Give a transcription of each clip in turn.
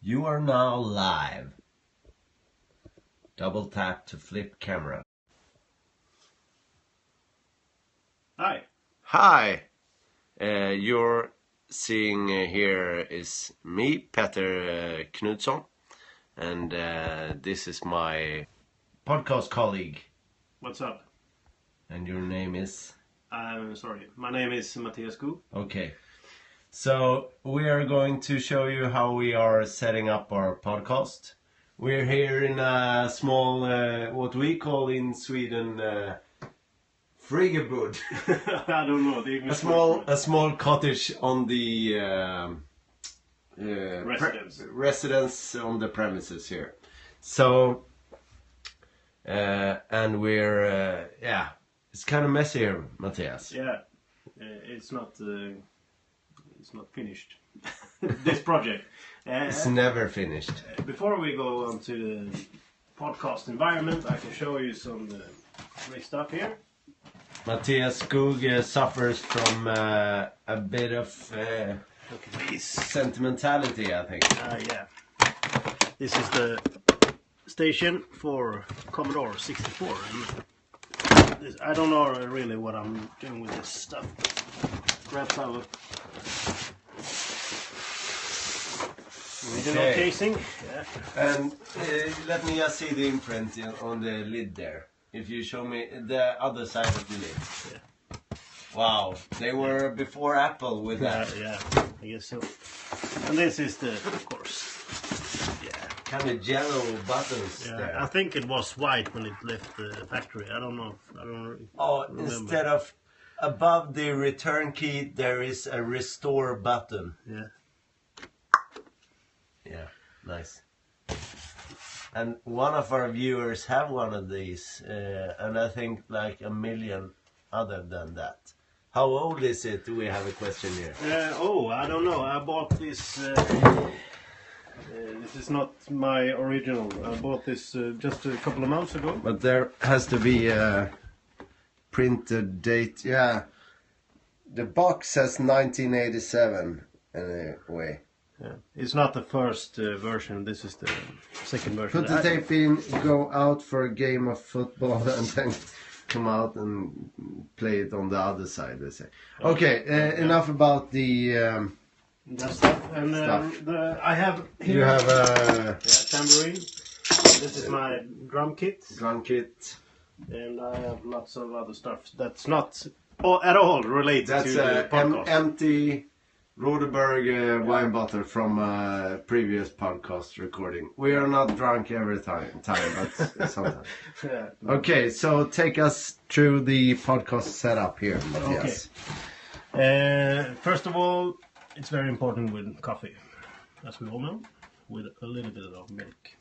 You are now live. Double tap to flip camera. Hi. Hi. You're seeing here is me, Petter Knutsson, and this is my podcast colleague. What's up? And your name is? I'm sorry. My name is Mattias Gu. Okay. So we are going to show you how we are setting up our podcast. We're here in a small, what we call in Sweden, friggebod. I don't know the English a small cottage on the residence on the premises here. So, and we're it's kind of messy here, Matthias. Yeah, it's not finished. This project. It's never finished. Before we go on to the podcast environment, I can show you some great stuff here. Matthias Skog suffers from a bit of sentimentality, I think. Yeah. This is the station for Commodore 64. And I don't know really what I'm doing with this stuff. Grab some original casing. Yeah. And let me just see the imprint on the lid there. If you show me the other side of the lid. Yeah. Wow, they were before Apple with that. Yeah, I guess so. And this is of course, kind of yellow buttons there. I think it was white when it left the factory. I don't know. Remember. Instead of above the return key, there is a restore button. Yeah. Yeah, nice. And one of our viewers have one of these, and I think like 1 million other than that. How old is it? Do we have a question here? I don't know. I bought this. This is not my original. I bought this just a couple of months ago. But there has to be a printed date. Yeah, the box says 1987 anyway. Yeah. It's not the first version. This is the second version. Put the tape in, go out for a game of football, and then come out and play it on the other side, they say. Okay, enough about the that stuff. And I have here. You have a tambourine. This is my drum kit. And I have lots of other stuff that's not at all related to the podcast. That's an empty Rodeberg wine bottle from a previous podcast recording. We are not drunk every time, but sometimes. Yeah. Okay, so take us through the podcast setup here, Matthias. Okay. First of all, it's very important with coffee, as we all know, with a little bit of milk.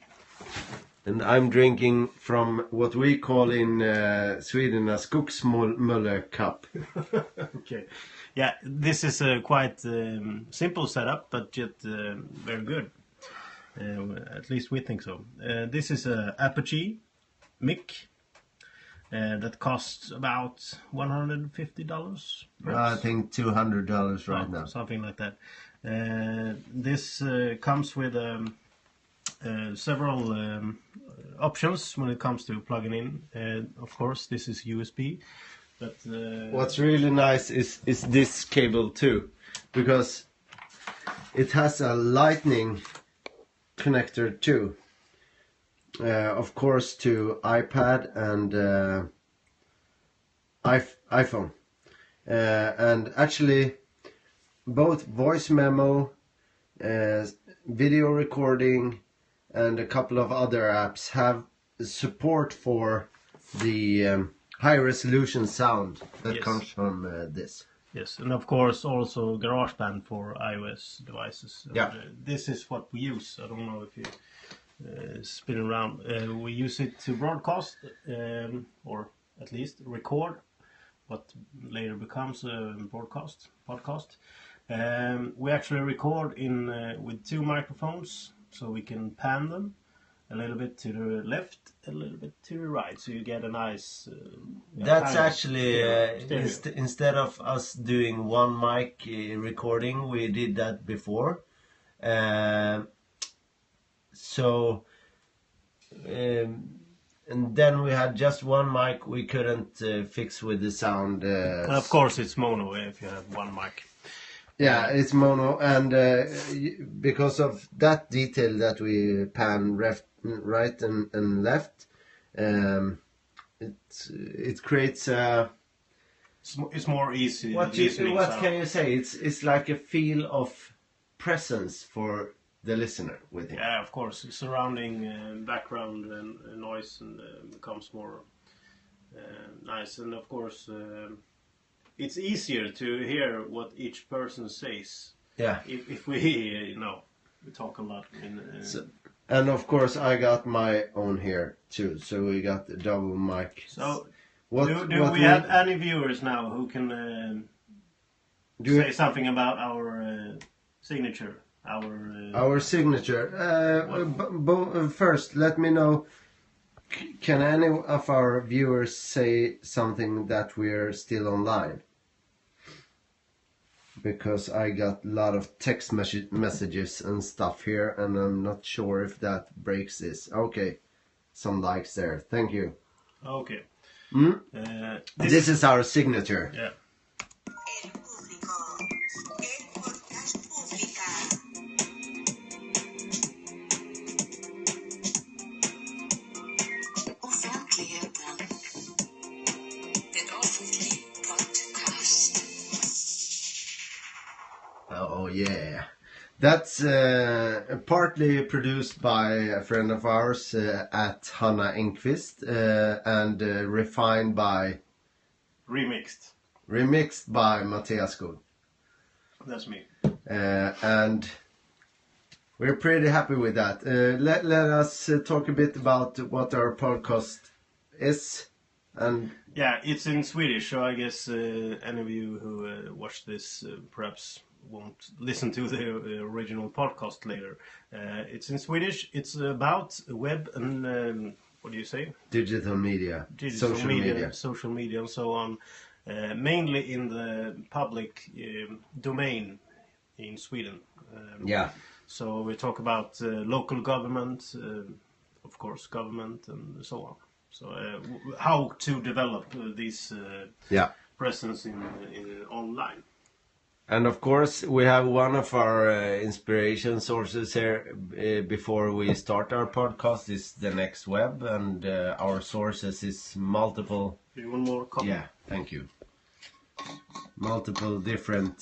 And I'm drinking from what we call in Sweden a skogsmulle cup. Okay. Yeah, this is a quite simple setup, but yet very good. At least we think so. This is a Apogee mic that costs about $150. I think $200 right now. Something like that. This comes with several options when it comes to plugging in. Of course, this is USB. But, what's really nice is this cable too, because it has a lightning connector too. Of course to iPad and iPhone. And actually both voice memo, video recording and a couple of other apps have support for the high resolution sound that comes from this. Yes, and of course also GarageBand for iOS devices. Yeah. This is what we use. I don't know if you spin around. We use it to broadcast or at least record what later becomes a podcast. We actually record with 2 microphones, so we can pan them a little bit to the left, a little bit to the right, so you get a nice. That's actually instead of us doing 1 mic recording, we did that before. So, and then we had just one mic we couldn't fix with the sound. And of course, it's mono if you have one mic. Yeah, it's mono, and because of that detail that we pan right and left, it creates a. It's more easy. What can you say? It's like a feel of presence for the listener with him. Yeah, of course, surrounding background and noise and becomes more nice, and of course. It's easier to hear what each person says. Yeah. If we, we talk a lot. And of course, I got my own here too. So we got the double mic. So, do we have any viewers now who can say something about our signature? Our signature. First, let me know. Can any of our viewers say something that we're still online? Because I got a lot of text messages and stuff here, and I'm not sure if that breaks this. Okay, some likes there. Thank you. Okay. This is our signature. Yeah. Oh yeah, that's partly produced by a friend of ours at Hanna Enqvist and refined by... Remixed by Mattias Skog. That's me. And we're pretty happy with that. Let us talk a bit about what our podcast is. And yeah, it's in Swedish, so I guess any of you who watch this perhaps won't listen to the original podcast later. It's in Swedish. It's about web and what do you say? Digital media, social media, and so on. Mainly in the public domain in Sweden. Yeah. So we talk about local government, of course, government, and so on. So how to develop these presence in online. And of course, we have one of our inspiration sources here before we start our podcast is the Next Web, and our sources is multiple. Do you want more copy? Yeah, thank you. Multiple different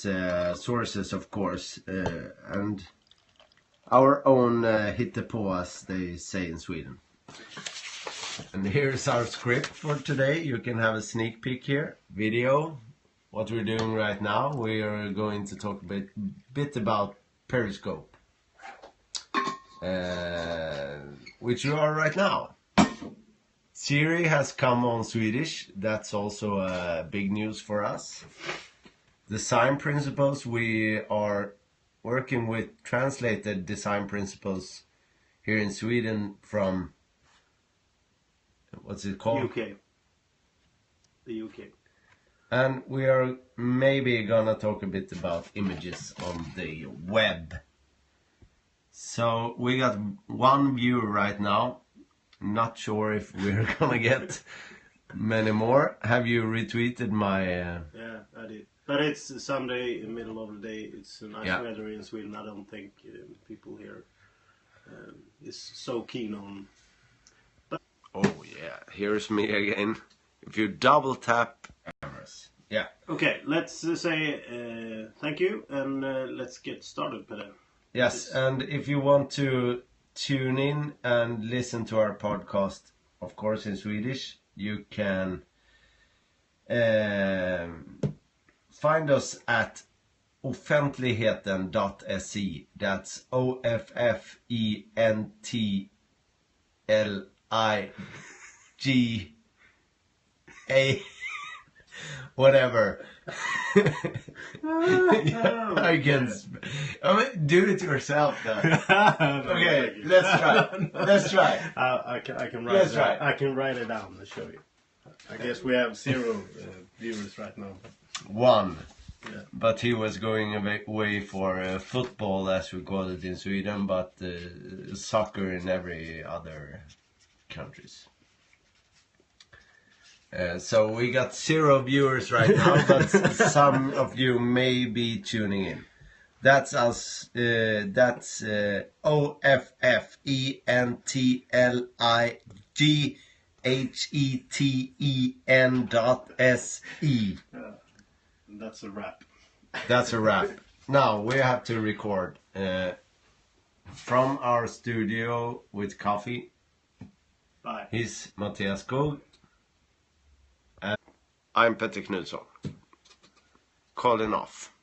sources, of course, and our own hittepå, as they say in Sweden. And here's our script for today. You can have a sneak peek here. Video. What we're doing right now, we are going to talk a bit about Periscope, which you are right now. Siri has come on Swedish. That's also big news for us. Design principles, we are working with translated design principles here in Sweden from, what's it called? UK. The UK. And we are maybe gonna talk a bit about images on the web. So we got one viewer right now. Not sure if we're gonna get many more. Have you retweeted my... Yeah, I did. But it's Sunday, in the middle of the day. It's nice weather in Sweden. I don't think people here is so keen on... But oh yeah, here's me again. If you double tap... Yeah. Okay, let's say thank you, and let's get started, Peder. Yes, and if you want to tune in and listen to our podcast, of course in Swedish, you can find us at Offentligheten.se. That's OFFENTLIGA. Whatever. I can do it yourself then. Okay, let's try. I can write Let's it try. down. I can write it down and show you. I guess we have 0 viewers right now. 1. Yeah. But he was going away for football, as we call it in Sweden, but soccer in every other countries. So we got 0 viewers right now, but some of you may be tuning in. That's us. That's OFFENTLIGHTEN.SE. That's a wrap. That's a wrap. Now we have to record from our studio with coffee. Bye. He's Mattias Skog. And I'm Petter Knutsson. Calling off.